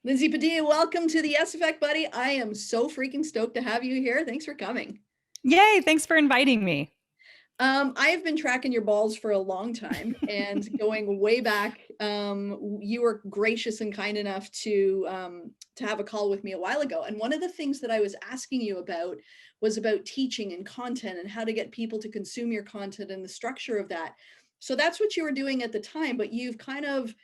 Lindsay Padilla, welcome to the S Effect, buddy. I am so freaking stoked to have you here. Thanks for coming. Yay, thanks for inviting me. I have been tracking your balls for a long time and going way back. You were gracious and kind enough to have a call with me a while ago. And one of the things that I was asking you about was about teaching and content and how to get people to consume your content and the structure of that. So that's what you were doing at the time, but you've kind of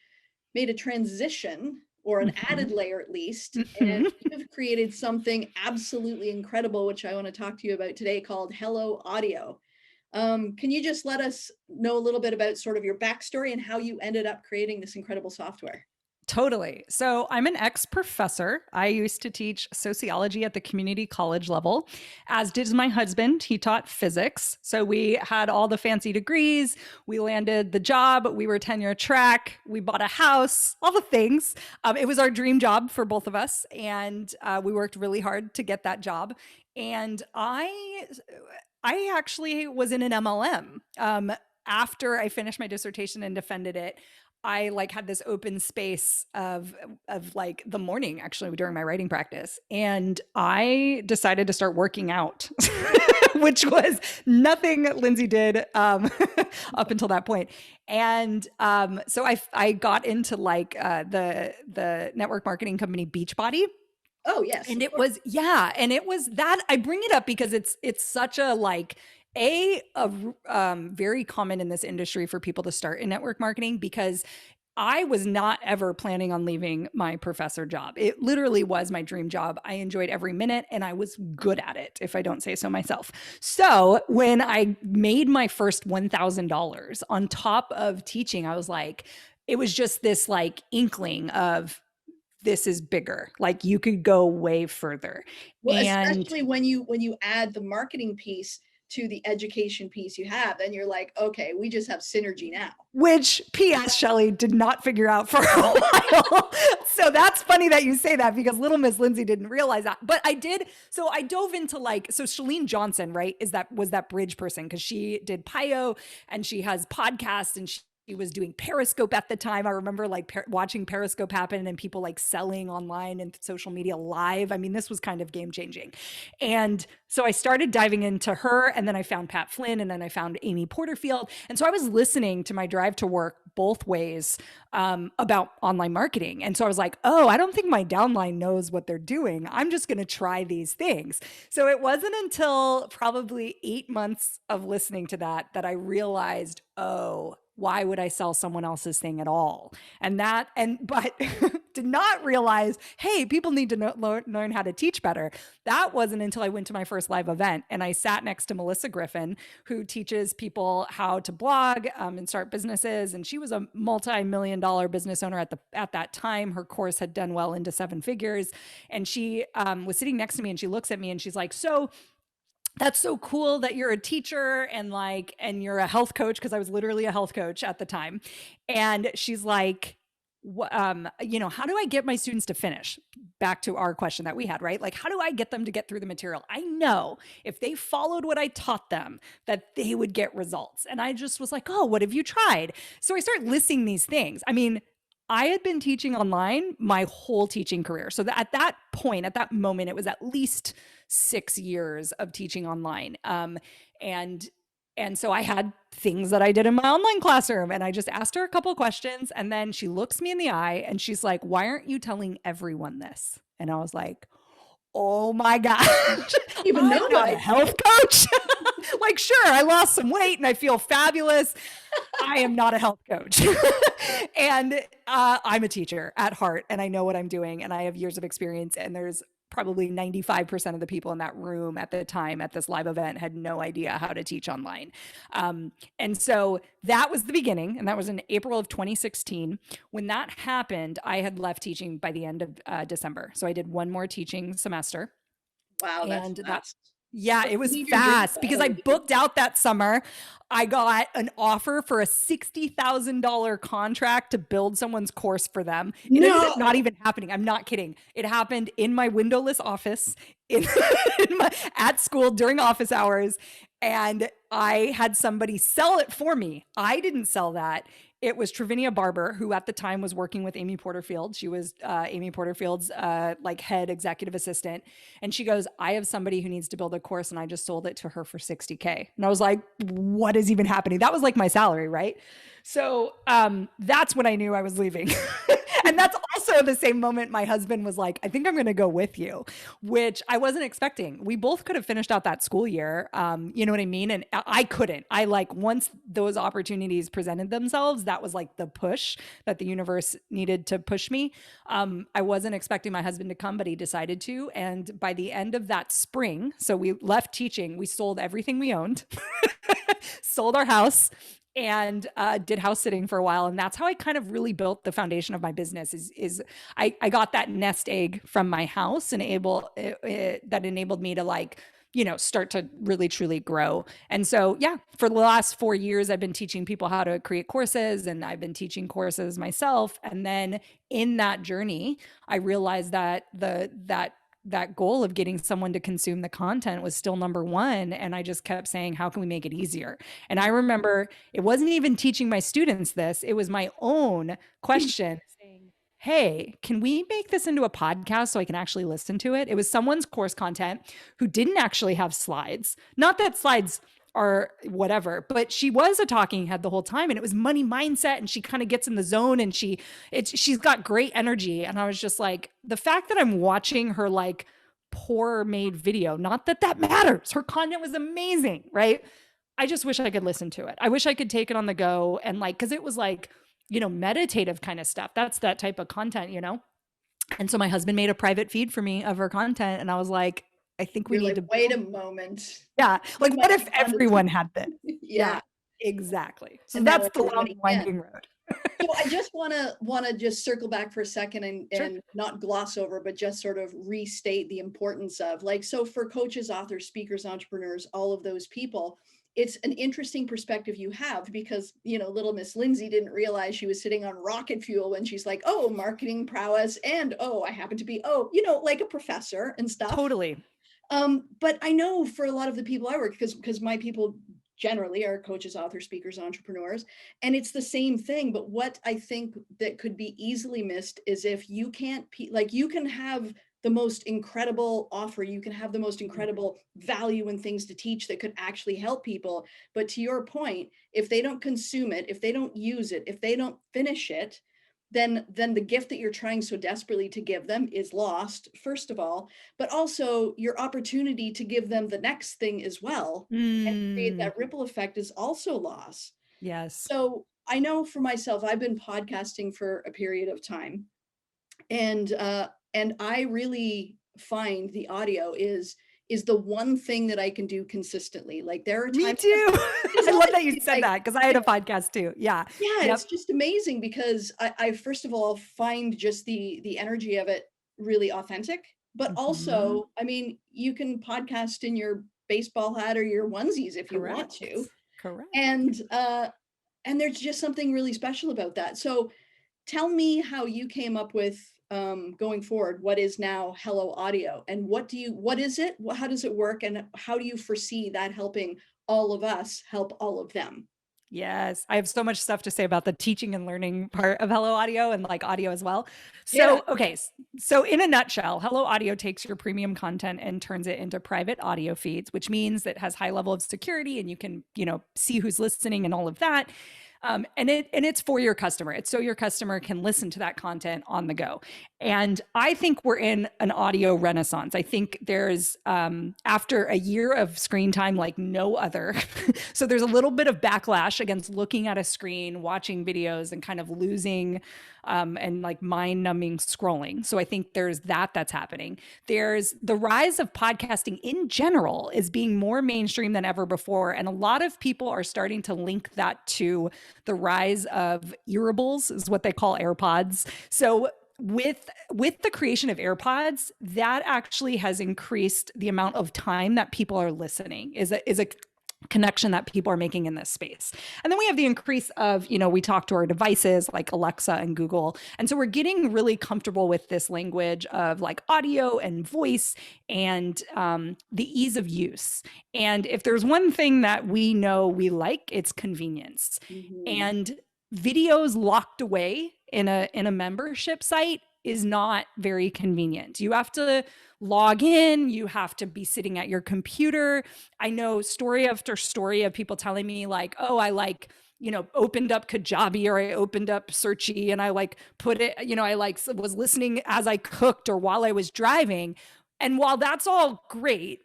made a transition or an added layer at least, and you've created something absolutely incredible, which I want to talk to you about today, called Hello Audio. Can you just let us know a little bit about sort of your backstory and how you ended up creating this incredible software? Totally. So I'm an ex-professor. I used to teach sociology at the community college level, as did my husband. He taught physics. So we had all the fancy degrees. We landed the job. We were tenure track. We bought a house, all the things. It was our dream job for both of us. And we worked really hard to get that job. And I actually was in an MLM. After I finished my dissertation and defended it, I had this open space of like the morning actually during my writing practice. And I decided to start working out, which was nothing Lindsay did up until that point. And so I got into the network marketing company Beachbody. Oh, yes. And it was, yeah. And it was that I bring it up because it's such a very common in this industry for people to start in network marketing, because I was not ever planning on leaving my professor job. It literally was my dream job. I enjoyed every minute and I was good at it, if I don't say so myself. So when I made my first $1,000 on top of teaching, I was like, it was just this inkling of, this is bigger. Like you could go way further. Well, especially when you add the marketing piece to the education piece you have, then you're like, okay, we just have synergy now. Which P.S. Shelli did not figure out for a while. So that's funny that you say that, because little Miss Lindsay didn't realize that. But I did. So I dove into so Shalene Johnson, right, was that bridge person, because she did PIO and she has podcasts and she was doing Periscope at the time. I remember watching Periscope happen and people selling online and social media live. I mean, this was kind of game changing. And so I started diving into her, and then I found Pat Flynn, and then I found Amy Porterfield. And so I was listening to my drive to work both ways about online marketing. And so I was like, oh, I don't think my downline knows what they're doing. I'm just going to try these things. So it wasn't until probably 8 months of listening to that I realized, oh, why would I sell someone else's thing at all? But did not realize, hey, people need to learn how to teach better. That wasn't until I went to my first live event and I sat next to Melissa Griffin, who teaches people how to blog and start businesses. And she was a multi-million-dollar business owner at that time. Her course had done well into 7 figures. And she was sitting next to me and she looks at me and she's like, so that's so cool that you're a teacher and you're a health coach, because I was literally a health coach at the time. And she's like, how do I get my students to finish? Back to our question that we had, right? How do I get them to get through the material? I know if they followed what I taught them, that they would get results. And I just was like, oh, what have you tried? So I start listing these things. I mean, I had been teaching online my whole teaching career. So at that point, at that moment, it was at least 6 years of teaching online. And so I had things that I did in my online classroom, and I just asked her a couple of questions, and then she looks me in the eye and she's like, why aren't you telling everyone this? And I was like, oh my gosh, Even I'm not a health coach. Sure, I lost some weight and I feel fabulous. I am not a health coach. And I'm a teacher at heart, and I know what I'm doing, and I have years of experience, and there's probably 95% of the people in that room at the time at this live event had no idea how to teach online. And so that was the beginning. And that was in April of 2016. When that happened, I had left teaching by the end of December. So I did one more teaching semester. Wow, that's fast. Yeah, it was fast because I booked out that summer. I got an offer for a $60,000 contract to build someone's course for them. It ended up not even happening. I'm not kidding. It happened in my windowless office at school during office hours. And I had somebody sell it for me. I didn't sell that. it was Travinia Barber, who at the time was working with Amy Porterfield. She was Amy Porterfield's like head executive assistant. And she goes, I have somebody who needs to build a course, and I just sold it to her for 60K. And I was like, what is even happening? That was like my salary, right? So that's when I knew I was leaving. And that's also the same moment my husband was like, I think I'm going to go with you, which I wasn't expecting. We both could have finished out that school year. You know what I mean? And I couldn't. I like, once those opportunities presented themselves, that was like the push that the universe needed to push me. I wasn't expecting my husband to come, but he decided to. And by the end of that spring, so we left teaching, we sold everything we owned, sold our house, and did house sitting for a while. And that's how I kind of really built the foundation of my business is I got that nest egg from my house and that enabled me to like, you know, start to really truly grow. And so, yeah, for the last 4 years, I've been teaching people how to create courses, and I've been teaching courses myself. And then in that journey, I realized that that goal of getting someone to consume the content was still number one. And I just kept saying, how can we make it easier? And I remember it wasn't even teaching my students this, it was my own question saying, hey, can we make this into a podcast so I can actually listen to it? It was someone's course content who didn't actually have slides. Not that slides are whatever, but she was a talking head the whole time, and it was money mindset, and she kind of gets in the zone, and she's got great energy. And I was just like, the fact that I'm watching her like poor made video, not that that matters, her content was amazing, right? I just wish I could listen to it. I wish I could take it on the go, and like, because it was like, you know, meditative kind of stuff. That's that type of content, you know? And so my husband made a private feed for me of her content, and I was like, I think we You're need like, to wait a moment. yeah. We Like, what might if be on the everyone had this? Yeah. Yeah, exactly. So And now that's the long everybody winding can. road. So I just wanna just circle back for a second and Sure. and not gloss over, but just sort of restate the importance of like, so for coaches, authors, speakers, entrepreneurs, all of those people, it's an interesting perspective you have because, you know, little Miss Lindsay didn't realize she was sitting on rocket fuel when she's like, oh, marketing prowess, and oh, I happen to be, oh, you know, like a professor and stuff. Totally. But I know for a lot of the people I work, because my people generally are coaches, authors, speakers, entrepreneurs, and it's the same thing. But what I think that could be easily missed is if you can't like, you can have the most incredible offer, you can have the most incredible value and things to teach that could actually help people. But to your point, if they don't consume it, if they don't use it, if they don't finish it, then the gift that you're trying so desperately to give them is lost, first of all, but also your opportunity to give them the next thing as well and create Mm, that ripple effect is also lost. yes. So I know for myself, I've been podcasting for a period of time, and I really find the audio is the one thing that I can do consistently. Like there are Me times too. it's I not love that you said like that because I had a podcast too. Yeah. yeah, Yep. it's just amazing because I first of all find just the energy of it really authentic, but Mhm. also, I mean, you can podcast in your baseball hat or your onesies if you want Correct. to. Correct. And there's just something really special about that. So tell me how you came up with going forward what is now Hello Audio, and what is it? How does it work, and how do you foresee that helping all of us help all of them? Yes, I have so much stuff to say about the teaching and learning part of Hello Audio and like audio as well. Yeah. So, okay, so in a nutshell, Hello Audio takes your premium content and turns it into private audio feeds, which means it has high level of security and you can, you know, see who's listening and all of that. And it's for your customer. It's so your customer can listen to that content on the go. And I think we're in an audio renaissance. I think there's after a year of screen time like no other. So there's a little bit of backlash against looking at a screen, watching videos, and kind of losing and like mind numbing scrolling. So I think there's that's happening. There's the rise of podcasting in general is being more mainstream than ever before. And a lot of people are starting to link that to the rise of earables, is what they call AirPods. So with the creation of AirPods, that actually has increased the amount of time that people are listening, is a connection that people are making in this space. And then we have the increase of, you know, we talk to our devices like Alexa and Google. And so we're getting really comfortable with this language of like audio and voice and the ease of use. And if there's one thing that we know we like, it's convenience. Mhm. And videos locked away in a membership site is not very convenient. You have to log in, you have to be sitting at your computer. I know story after story of people telling me like, oh, I like, opened up Kajabi or I opened up Searchy and I like put it, I like was listening as I cooked or while I was driving. And while that's all great,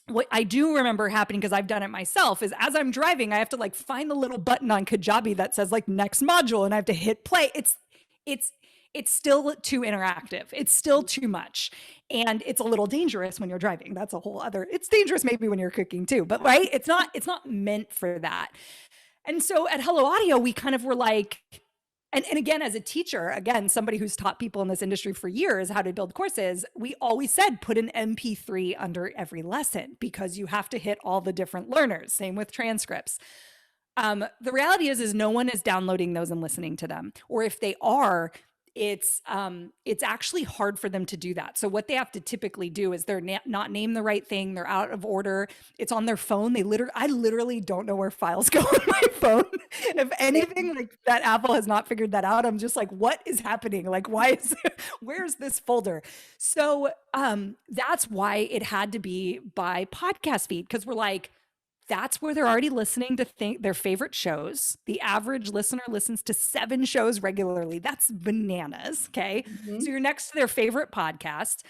what I do remember happening, because I've done it myself, is as I'm driving, I have to like find the little button on Kajabi that says like next module and I have to hit play. It's still too interactive. It's still too much. And it's a little dangerous when you're driving. That's a whole other, it's dangerous maybe when you're cooking too, but right? It's not meant for that. And so at Hello Audio, we kind of were like, and again, as a teacher, again, somebody who's taught people in this industry for years how to build courses, we always said put an MP3 under every lesson because you have to hit all the different learners. Same with transcripts. The reality is no one is downloading those and listening to them. Or if they are, it's actually hard for them to do that. So what they have to typically do is they're not name the right thing. They're out of order. It's on their phone. I literally don't know where files go on my phone. If anything, like that Apple has not figured that out. I'm just like, what is happening? Like, where's this folder? So that's why it had to be by podcast feed, because we're like, that's where they're already listening to their favorite shows. The average listener listens to 7 shows regularly. That's bananas. Okay. Mm-hmm. So you're next to their favorite podcast,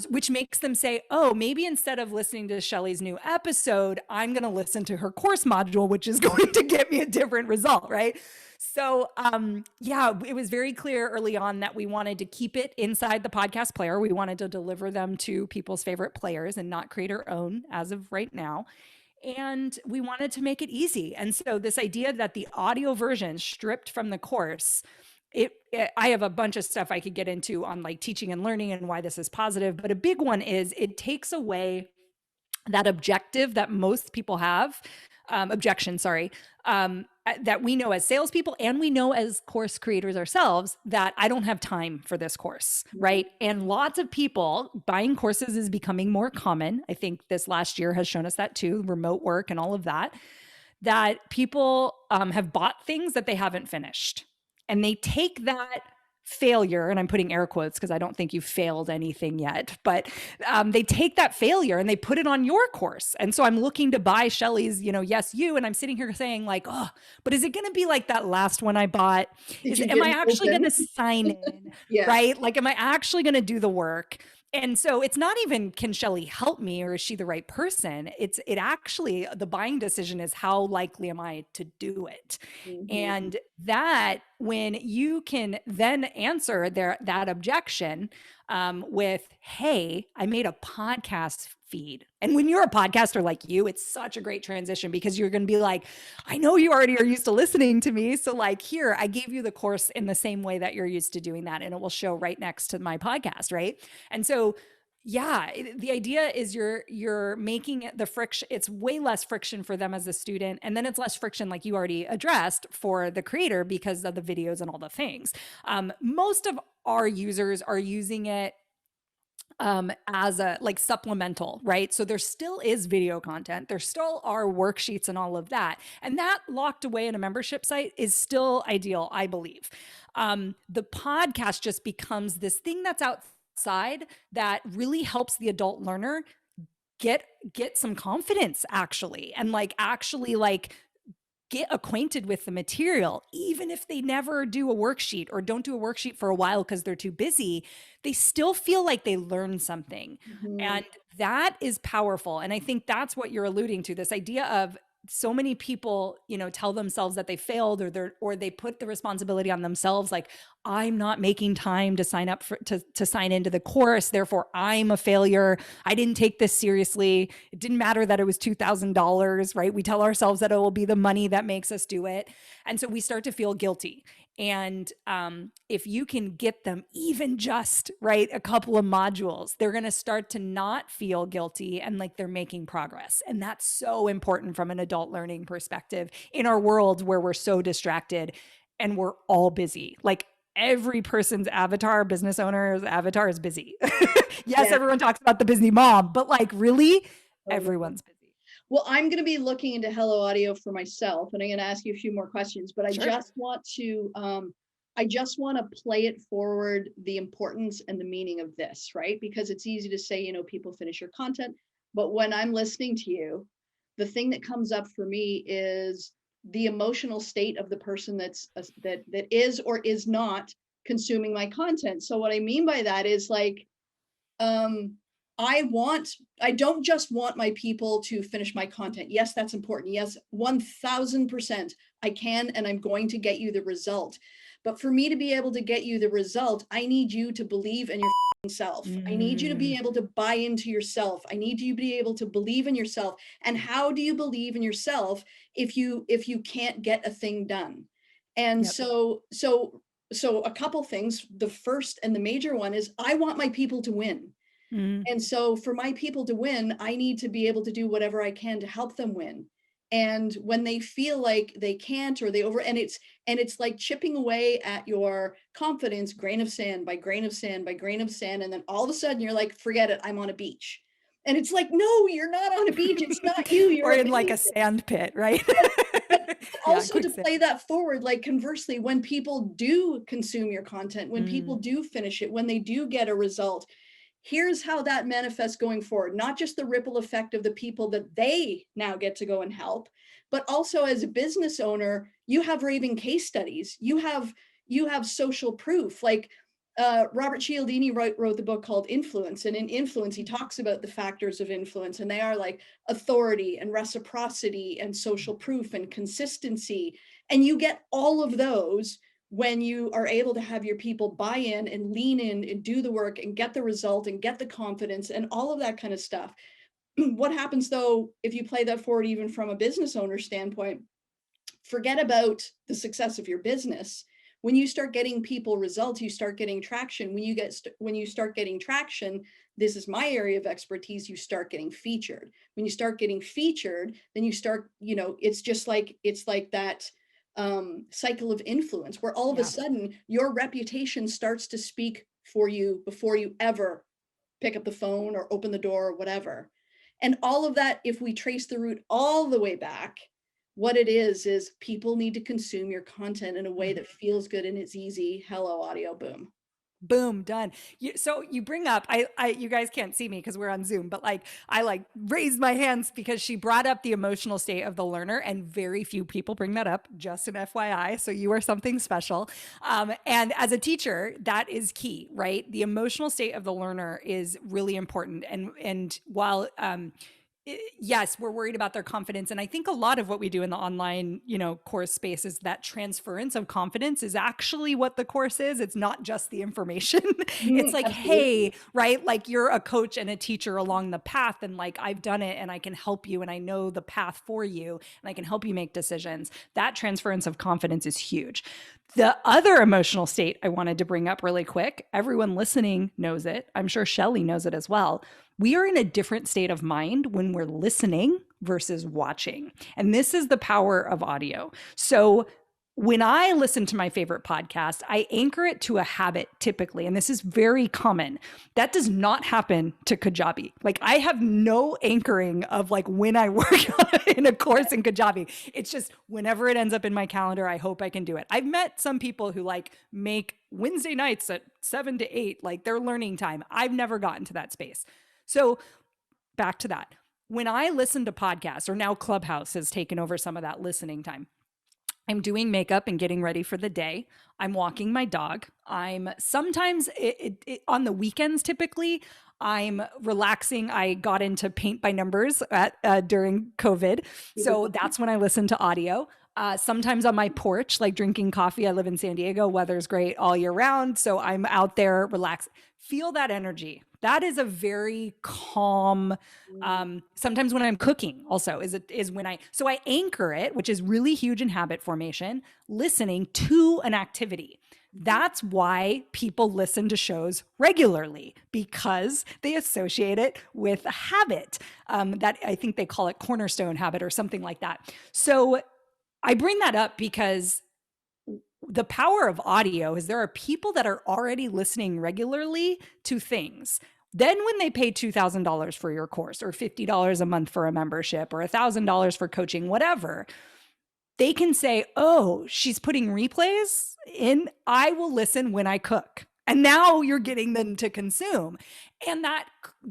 which makes them say, oh, maybe instead of listening to Shelli's new episode, I'm going to listen to her course module, which is going to get me a different result. Right. So, it was very clear early on that we wanted to keep it inside the podcast player. We wanted to deliver them to people's favorite players and not create our own as of right now. And we wanted to make it easy. And so this idea that the audio version stripped from the course, I have a bunch of stuff I could get into on like teaching and learning and why this is positive. But a big one is it takes away that objective that most people have, that we know as salespeople and we know as course creators ourselves, that I don't have time for this course, right? And lots of people buying courses is becoming more common. I think this last year has shown us that too, remote work and all of that, that people have bought things that they haven't finished. And they take that failure, and I'm putting air quotes because I don't think you've failed anything yet, but they take that failure and they put it on your course. And so I'm looking to buy Shelli's, Yes You, and I'm sitting here saying like, oh, but is it going to be like that last one I bought? Am I actually going to sign in? Yeah. Right? Like, am I actually going to do the work? And so it's not even, can Shelli help me or is she the right person? It actually, the buying decision is how likely am I to do it? Mm-hmm. And that when you can then answer that objection with, hey, I made a podcast feed. And when you're a podcaster like you, it's such a great transition because you're going to be like, I know you already are used to listening to me. So like, here, I gave you the course in the same way that you're used to doing that. And it will show right next to my podcast. Right. And so, yeah, the idea is you're making it the friction. It's way less friction for them as a student. And then it's less friction, like you already addressed, for the creator because of the videos and all the things. Most of our users are using it as a like supplemental, right? So there still is video content. There still are worksheets and all of that. And that locked away in a membership site is still ideal, I believe. The podcast just becomes this thing that's outside that really helps the adult learner get some confidence actually. And actually get acquainted with the material, even if they never do a worksheet or don't do a worksheet for a while because they're too busy, they still feel like they learned something. Mm-hmm. And that is powerful. And I think that's what you're alluding to, this idea of so many people, tell themselves that they failed or they put the responsibility on themselves. Like, I'm not making time to sign up to sign into the course. Therefore I'm a failure. I didn't take this seriously. It didn't matter that it was $2,000, right? We tell ourselves that it will be the money that makes us do it. And so we start to feel guilty. And if you can get them even just right a couple of modules, they're going to start to not feel guilty and like they're making progress. And that's so important from an adult learning perspective in our world where we're so distracted and we're all busy. Like every person's avatar, business owner's avatar is busy. Yes, yeah. Everyone talks about the busy mom, but like really everyone's busy. Well, I'm going to be looking into Hello Audio for myself, and I'm going to ask you a few more questions, but Sure. I just want to play it forward, the importance and the meaning of this, right? Because it's easy to say, people finish your content, but when I'm listening to you, the thing that comes up for me is the emotional state of the person that is or is not consuming my content. So what I mean by that is like, um I don't just want my people to finish my content. Yes, that's important. Yes, 1000% I can, and I'm going to get you the result. But for me to be able to get you the result, I need you to believe in your self. I need you to be Mm, able to buy into yourself. I need you to be able to believe in yourself. And how do you believe in yourself if you can't get a thing done? And yep. so a couple things. The first and the major one is I want my people to win. Mm, And so for my people to win, I need to be able to do whatever I can to help them win. And when they feel like they can't, or they over, and it's like chipping away at your confidence, grain of sand by grain of sand by grain of sand. And then all of a sudden you're like, forget it, I'm on a beach. And it's like, no, you're not on a beach. It's not you. or You're in like amazing. a sand pit, right? But Yeah, also to quicksand. play that forward, like conversely, when people do consume your content, when people Mm, do finish it, when they do get a result, here's how that manifests going forward. Not just the ripple effect of the people that they now get to go and help, but also as a business owner, you have raving case studies. You have social proof. Like Robert Cialdini wrote the book called Influence, and in Influence he talks about the factors of influence, and they are like authority and reciprocity and social proof and consistency. And you get all of those when you are able to have your people buy in and lean in and do the work and get the result and get the confidence and all of that kind of stuff. What happens though if you play that forward even from a business owner standpoint? Forget about the success of your business. When you start getting people results, you start getting traction. When you start getting traction, this is my area of expertise, you start getting featured. When you start getting featured, then you start, it's like that cycle of influence where all of a yeah. sudden your reputation starts to speak for you before you ever pick up the phone or open the door or whatever. And all of that, if we trace the root all the way back, what it is people need to consume your content in a way Mhm. that feels good and it's easy. Hello, audio, boom. Boom, done. So you bring up, you guys can't see me because we're on Zoom, but like I like raised my hands because she brought up the emotional state of the learner, and very few people bring that up. Just an FYI, so you are something special. And as a teacher, that is key, right? The emotional state of the learner is really important, and while yes, we're worried about their confidence. And I think a lot of what we do in the online, course space is that transference of confidence is actually what the course is. It's not just the information. It's like, Absolutely. hey, right? Like you're a coach and a teacher along the path. And like, I've done it and I can help you and I know the path for you and I can help you make decisions. That transference of confidence is huge. The other emotional state I wanted to bring up really quick, everyone listening knows it. I'm sure Shelli knows it as well. We are in a different state of mind when we're listening versus watching. And this is the power of audio. So when I listen to my favorite podcast, I anchor it to a habit typically, and this is very common. That does not happen to Kajabi. Like I have no anchoring of like when I work in a course in Kajabi. It's just whenever it ends up in my calendar, I hope I can do it. I've met some people who like make Wednesday nights at 7 to 8, like their learning time. I've never gotten to that space. So back to that. When I listen to podcasts, or now Clubhouse has taken over some of that listening time, I'm doing makeup and getting ready for the day. I'm walking my dog. I'm sometimes on the weekends, typically, I'm relaxing. I got into paint by numbers during COVID. Super So fun. that's when I listen to audio. Sometimes on my porch, like drinking coffee. I live in San Diego. Weather's great all year round. So I'm out there, relax, feel that energy. That is a very calm, Mm. sometimes when I'm cooking also is when I anchor it, which is really huge in habit formation, listening to an activity. That's why people listen to shows regularly, because they associate it with a habit. That I think they call it cornerstone habit or something like that. So I bring that up because the power of audio is there are people that are already listening regularly to things. Then when they pay $2,000 for your course or $50 a month for a membership or $1,000 for coaching, whatever, they can say, oh, she's putting replays in. I will listen when I cook. And now you're getting them to consume. And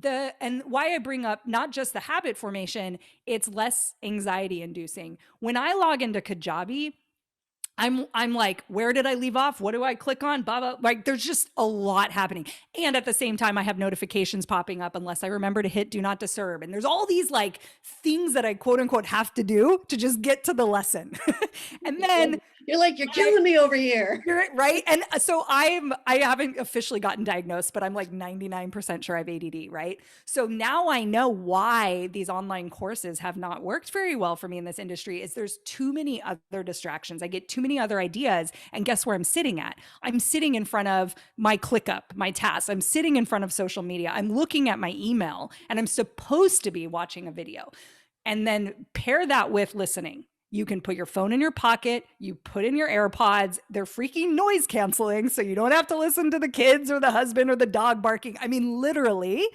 and why I bring up not just the habit formation, it's less anxiety inducing. When I log into Kajabi, I'm like, where did I leave off? What do I click on? Blah, blah. Like, there's just a lot happening. And at the same time, I have notifications popping up unless I remember to hit do not disturb. And there's all these like things that I quote unquote have to do to just get to the lesson. And then you're killing me over here. You're right. And so I haven't officially gotten diagnosed, but I'm like 99% sure I have ADD, right? So now I know why these online courses have not worked very well for me in this industry is there's too many other distractions. I get too many other ideas. And guess where I'm sitting at? I'm sitting in front of my ClickUp, my tasks. I'm sitting in front of social media. I'm looking at my email and I'm supposed to be watching a video. And then pair that with listening. You can put your phone in your pocket, you put in your AirPods, they're freaking noise canceling, so you don't have to listen to the kids or the husband or the dog barking. I mean, literally,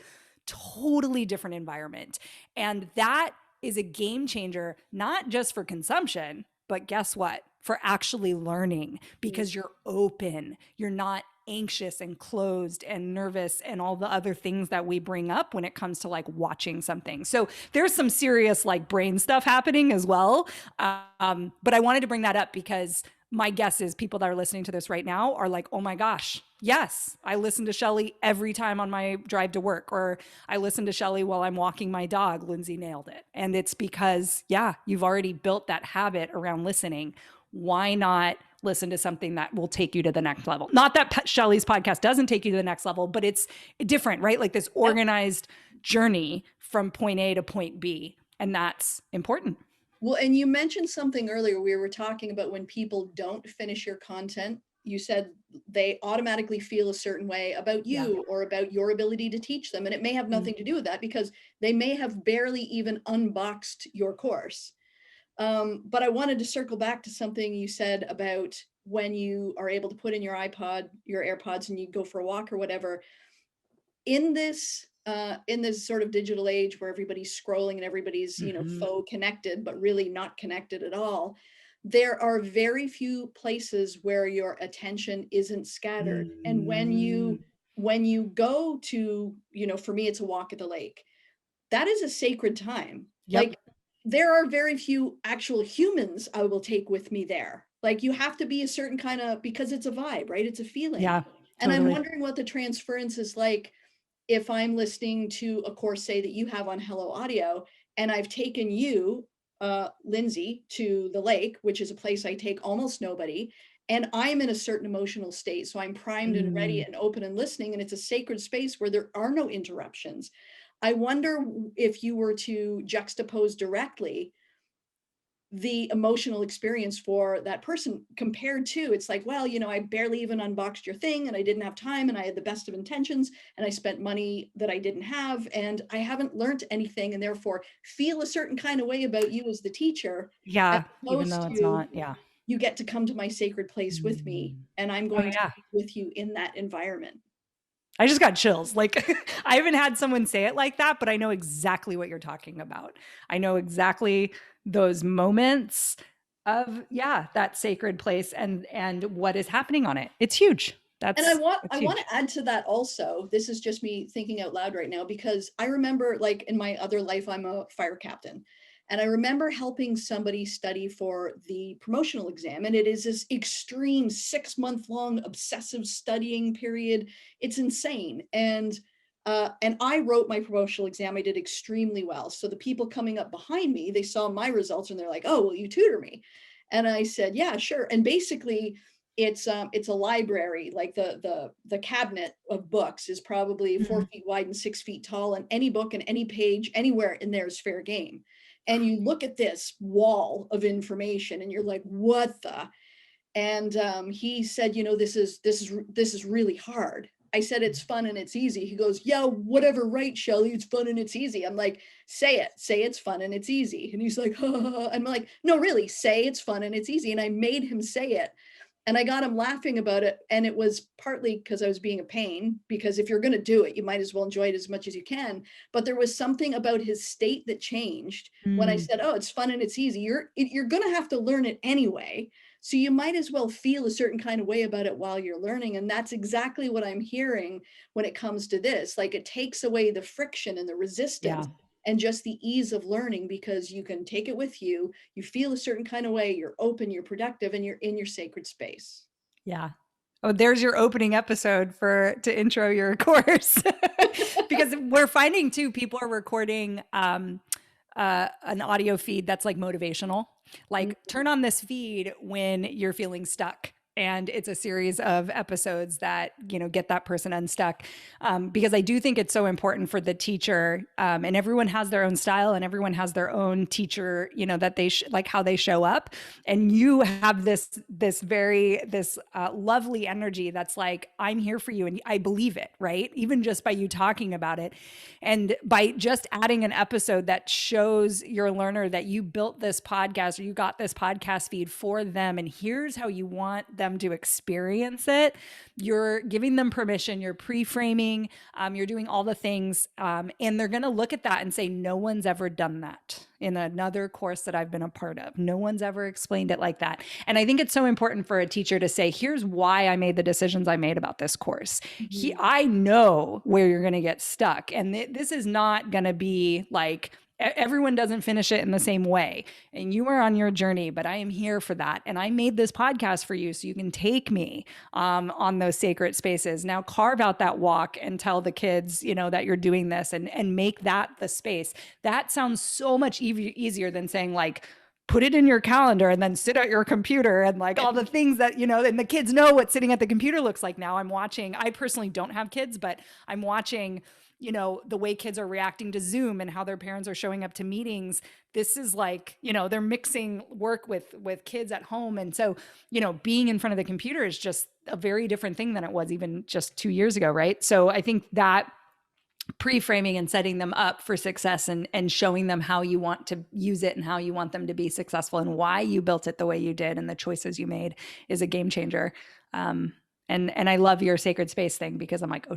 totally different environment. And that is a game changer, not just for consumption, but guess what? For actually learning, because you're open, you're not anxious and closed and nervous and all the other things that we bring up when it comes to like watching something. So there's some serious like brain stuff happening as well. But I wanted to bring that up because my guess is people that are listening to this right now are like, oh my gosh, yes, I listen to Shelli every time on my drive to work, or I listen to Shelli while I'm walking my dog. Lindsay nailed it. And it's because, yeah, you've already built that habit around listening. Why not listen to something that will take you to the next level? Not that Shelli's podcast doesn't take you to the next level, but it's different, right? Like this organized journey from point A to point B. And that's important. Well, and you mentioned something earlier. We were talking about when people don't finish your content. You said they automatically feel a certain way about you or about your ability to teach them. And it may have nothing to do with that because they may have barely even unboxed your course. But I wanted to circle back to something you said about when you are able to put in your iPod, your AirPods, and you go for a walk or whatever. In this sort of digital age where everybody's scrolling and everybody's, faux connected, but really not connected at all, there are very few places where your attention isn't scattered. And when you go to, for me, it's a walk at the lake. That is a sacred time. Yep. Like, there are very few actual humans I will take with me there. Like, you have to be a certain kind of, because it's a vibe, right? It's a feeling. Yeah. And totally. I'm wondering what the transference is like if I'm listening to a course, say, that you have on Hello Audio, and I've taken you, Lindsay, to the lake, which is a place I take almost nobody, and I'm in a certain emotional state. So I'm primed and ready and open and listening, and it's a sacred space where there are no interruptions. I wonder if you were to juxtapose directly the emotional experience for that person compared to, it's like, well, I barely even unboxed your thing and I didn't have time and I had the best of intentions and I spent money that I didn't have and I haven't learned anything and therefore feel a certain kind of way about you as the teacher. Yeah. Even though it's not. Yeah. You get to come to my sacred place with me and I'm going to be with you in that environment. I just got chills. Like, I haven't had someone say it like that, but I know exactly what you're talking about. I know exactly those moments of, that sacred place and what is happening on it. It's huge. And I want to add to that also. This is just me thinking out loud right now, because I remember, like, in my other life, I'm a fire captain. And I remember helping somebody study for the promotional exam. And it is this extreme 6-month-long obsessive studying period. It's insane. And I wrote my promotional exam. I did extremely well. So the people coming up behind me, they saw my results and they're like, oh, will you tutor me? And I said, yeah, sure. And basically it's a library. Like the cabinet of books is probably 4 feet wide and 6 feet tall, and any book and any page anywhere in there is fair game. And you look at this wall of information and you're like, what the? And he said, this is really hard. I said, it's fun and it's easy. He goes, yeah, whatever, right, Shelli, it's fun and it's easy. I'm like, say it's fun and it's easy. And he's like, I'm like, no, really, say it's fun and it's easy. And I made him say it. And I got him laughing about it. And it was partly because I was being a pain, because if you're going to do it, you might as well enjoy it as much as you can. But there was something about his state that changed when I Mm, said, oh, it's fun and it's easy. You're going to have to learn it anyway. So you might as well feel a certain kind of way about it while you're learning. And that's exactly what I'm hearing when it comes to this. Like, it takes away the friction and the yeah. resistance and just the ease of learning, because you can take it with you. You feel a certain kind of way, you're open, you're productive, and you're in your sacred space. Yeah. Oh, there's your opening episode to intro your course. Because we're finding too, people are recording an audio feed that's like motivational. Like, Mhm. turn on this feed when you're feeling stuck. And it's a series of episodes that, get that person unstuck. Because I do think it's so important for the teacher. And everyone has their own style and everyone has their own teacher, that they like how they show up. And you have this lovely energy that's like, I'm here for you. And I believe it, right? Even just by you talking about it. And by just adding an episode that shows your learner that you built this podcast, or you got this podcast feed for them, and here's how you want them to experience it, you're giving them permission, you're pre-framing, you're doing all the things, and they're going to look at that and say, no one's ever done that in another course that I've been a part of. No one's ever explained it like that. And I think it's so important for a teacher to say, here's why I made the decisions I made about this course. Mhm. I know where you're going to get stuck. And this is not going to be like, everyone doesn't finish it in the same way. And you are on your journey, but I am here for that. And I made this podcast for you so you can take me on those sacred spaces. Now carve out that walk and tell the kids, that you're doing this, and make that the space. That sounds so much easier than saying, like, put it in your calendar and then sit at your computer, and like all the things that, and the kids know what sitting at the computer looks like. Now I personally don't have kids, but I'm watching, the way kids are reacting to Zoom and how their parents are showing up to meetings. This is like, they're mixing work with kids at home. And so, being in front of the computer is just a very different thing than it was even just 2 years ago. Right. So I think that pre-framing and setting them up for success, and showing them how you want to use it and how you want them to be successful and why you built it the way you did and the choices you made is a game changer. And I love your sacred space thing, because I'm like, oh,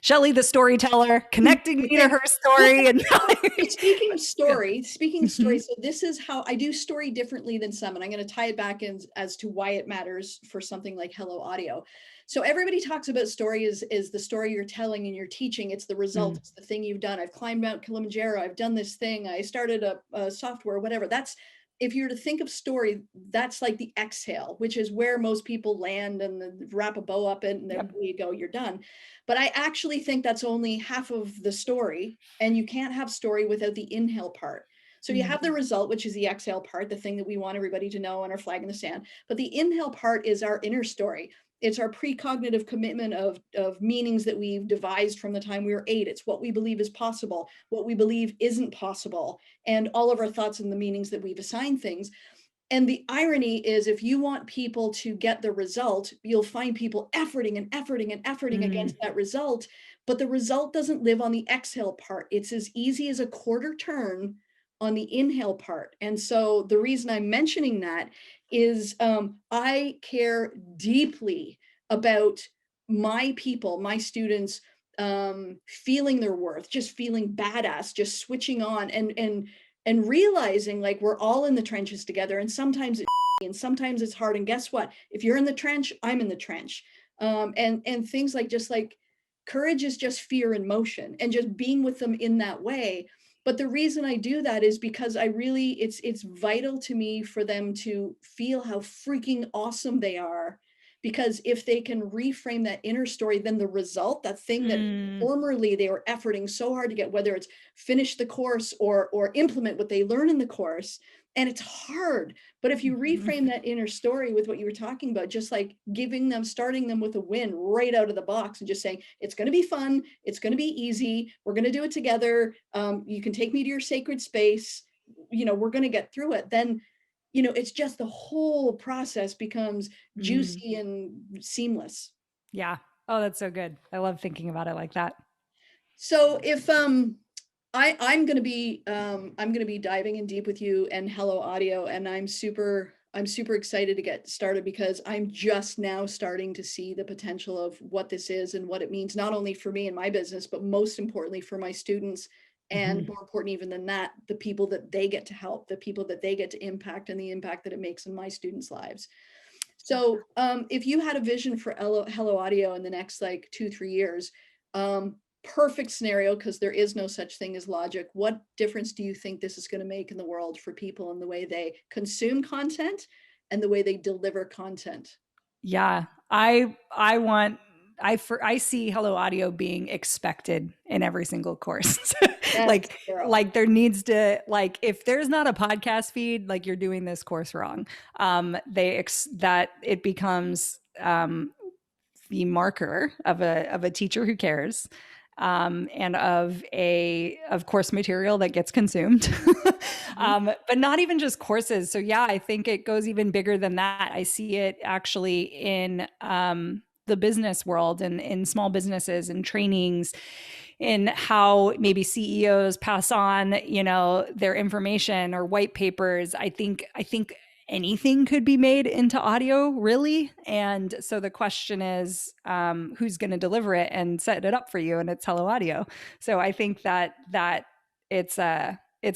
Shelli, the storyteller, connecting me to Okay. her story. And So speaking of good. story, so this is how I do story differently than some, and I'm going to tie it back in as to why it matters for something like Hello Audio. So everybody talks about story is the story you're telling and you're teaching. It's the result. Mm, It's the thing you've done. I've climbed Mount Kilimanjaro. I've done this thing. I started a software, whatever. That's, if you're to think of story, that's like the exhale, which is where most people land, and then wrap a bow up it, and there yep. you go, you're done. But I actually think that's only half of the story, and you can't have story without the inhale part. So you have the Mm, result, which is the exhale part, the thing that we want everybody to know and our flag in the sand. But the inhale part is our inner story. It's our precognitive commitment of meanings that we've devised from the time we were 8. It's what we believe is possible, what we believe isn't possible, and all of our thoughts and the meanings that we've assigned things. And the irony is, if you want people to get the result, you'll find people efforting and efforting and efforting mm, against that result. But the result doesn't live on the exhale part. It's as easy as a quarter turn on the inhale part. And so the reason I'm mentioning that is, I care deeply about my people, my students, feeling their worth, just feeling badass, just switching on, and realizing, like, we're all in the trenches together, and sometimes it's and sometimes it's hard, and guess what, if you're in the trench, I'm in the trench. And things like, just like, courage is just fear in motion, and just being with them in that way. But the reason I do that is because I really, it's vital to me for them to feel how freaking awesome they are, because if they can reframe that inner story, then the result, that thing that mm, formerly they were efforting so hard to get, whether it's finish the course or implement what they learn in the course, and it's hard. But if you mhm, reframe that inner story with what you were talking about, just like starting them with a win right out of the box, and just saying, it's going to be fun, it's going to be easy, we're going to do it together, you can take me to your sacred space, we're going to get through it. Then it's just, the whole process becomes mm. juicy and seamless. Yeah. Oh, that's so good. I love thinking about it like that. So if I'm gonna be diving in deep with you and Hello Audio, and I'm super I'm super excited to get started because I'm just now starting to see the potential of what this is and what it means, not only for me and my business, but most importantly for my students. And Mhm. more important even than that, the people that they get to help, the people that they get to impact, and the impact that it makes in my students' lives. So, if you had a vision for Hello Audio in the next like 2, 3 years, perfect scenario, because there is no such thing as logic. What difference do you think this is going to make in the world for people in the way they consume content and the way they deliver content? Yeah, I want I see Hello Audio being expected in every single course. Yes, like girl. like there needs to, like, if there's not a podcast feed, like you're doing this course wrong. That it becomes the marker of a teacher who cares, and of course material that gets consumed. Mhm. But not even just courses. So yeah, I think it goes even bigger than that. I see it actually in the business world and in small businesses and trainings, in how maybe CEOs pass on, their information or white papers. I think anything could be made into audio, really. And so the question is, who's going to deliver it and set it up for you? And it's Hello Audio. So I think that it's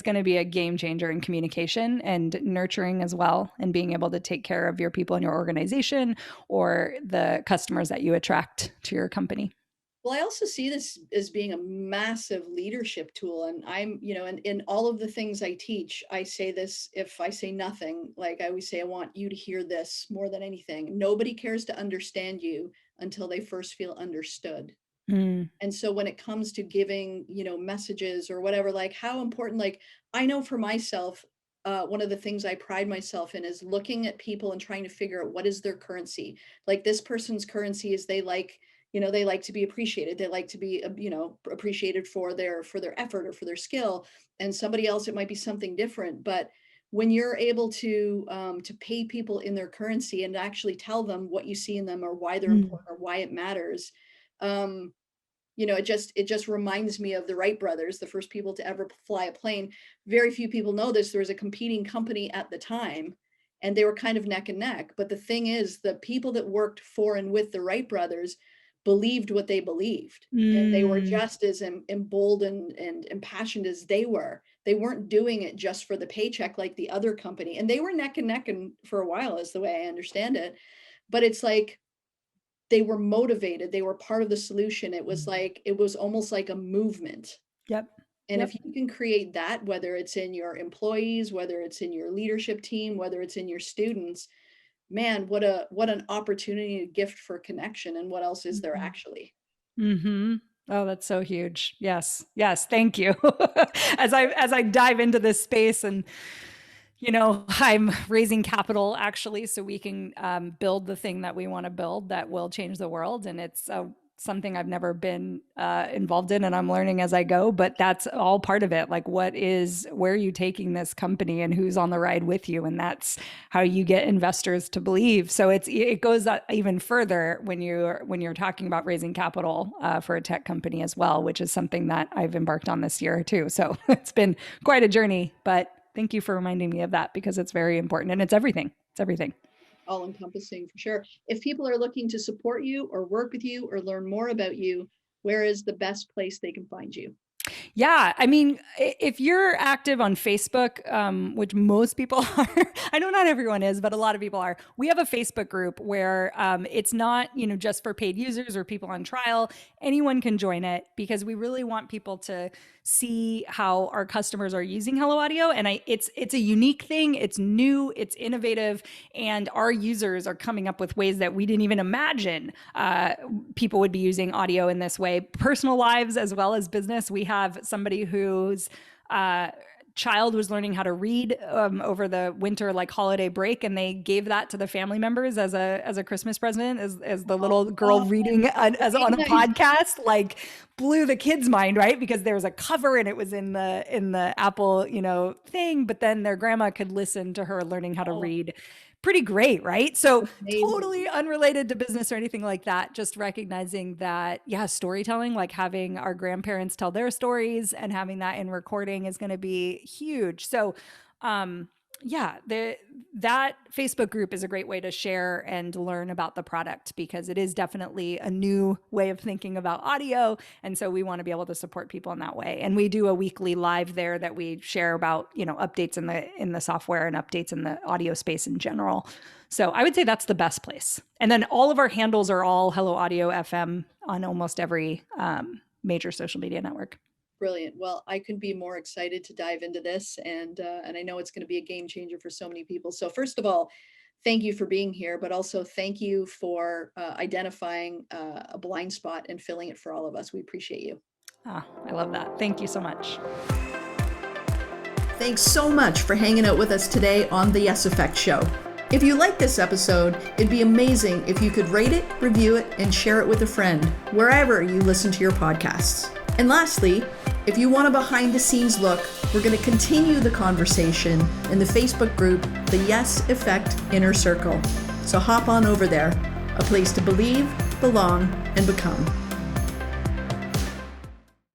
going to be a game changer in communication and nurturing as well, and being able to take care of your people in your organization or the customers that you attract to your company. Well, I also see this as being a massive leadership tool. And and in all of the things I teach, I say this, if I say nothing, like I always say, I want you to hear this more than anything. Nobody cares to understand you until they first feel understood. Mm, And so when it comes to giving, messages or whatever, like how important, like I know for myself, one of the things I pride myself in is looking at people and trying to figure out what is their currency. Like this person's currency is they like to be appreciated. They like to be, appreciated for their effort or for their skill. And somebody else, it might be something different. But when you're able to pay people in their currency and actually tell them what you see in them or why they're mm, important or why it matters, um, it just reminds me of the Wright brothers, the first people to ever fly a plane. Very few people know this. There was a competing company at the time, and they were kind of neck and neck. But the thing is, the people that worked for and with the Wright brothers believed what they believed, and they were mm, just as emboldened and impassioned as they were. They weren't doing it just for the paycheck like the other company, and they were neck and neck and for a while, is the way I understand it. But it's like they were motivated, they were part of the solution. It was almost like a movement. yep. And if Yep. you can create that, whether it's in your employees, whether it's in your leadership team, whether it's in your students, man, what an opportunity, a gift for connection. And what else is there Mhm. actually? Mhm. Oh, that's so huge. Yes. Yes. Thank you. As I dive into this space, and I'm raising capital actually, so we can build the thing that we want to build that will change the world. And it's something I've never been involved in, and I'm learning as I go. But that's all part of it. Like, where are you taking this company, and who's on the ride with you? And that's how you get investors to believe. So it goes even further when you're talking about raising capital for a tech company as well, which is something that I've embarked on this year too. So it's been quite a journey, but thank you for reminding me of that, because it's very important, and it's everything. It's everything. All encompassing for sure. If people are looking to support you or work with you or learn more about you, where is the best place they can find you? Yeah, I mean, if you're active on Facebook, which most people are, I know not everyone is, but a lot of people are. We have a Facebook group where it's not, just for paid users or people on trial. Anyone can join it, because we really want people to see how our customers are using Hello Audio, and it's a unique thing. It's new, it's innovative, and our users are coming up with ways that we didn't even imagine people would be using audio in this way, personal lives as well as business. We have somebody whose uh, child was learning how to read over the winter, like, holiday break, and they gave that to the family members as a Christmas present, as the little girl Oh, reading as very on a nice. podcast. Like, blew the kids' mind, right? Because there was a cover and it was in the Apple thing, but then their grandma could listen to her learning how to Oh, read. Pretty great, right? So that's amazing. totally unrelated to business or anything like that. Just recognizing that, yeah, storytelling, like having our grandparents tell their stories and having that in recording, is going to be huge. So, Yeah, that Facebook group is a great way to share and learn about the product, because it is definitely a new way of thinking about audio. And so we want to be able to support people in that way. And we do a weekly live there that we share about, updates in the software and updates in the audio space in general. So I would say that's the best place. And then all of our handles are all Hello Audio FM on almost every major social media network. Brilliant. Well, I couldn't be more excited to dive into this, and I know it's going to be a game changer for so many people. So first of all, thank you for being here, but also thank you for identifying a blind spot and filling it for all of us. We appreciate you. I love that. Thank you so much. Thanks so much for hanging out with us today on The Yes Effect Show. If you like this episode, it'd be amazing if you could rate it, review it, and share it with a friend, wherever you listen to your podcasts. And lastly, if you want a behind-the-scenes look, we're going to continue the conversation in the Facebook group, The Yes Effect Inner Circle. So hop on over there, a place to believe, belong, and become.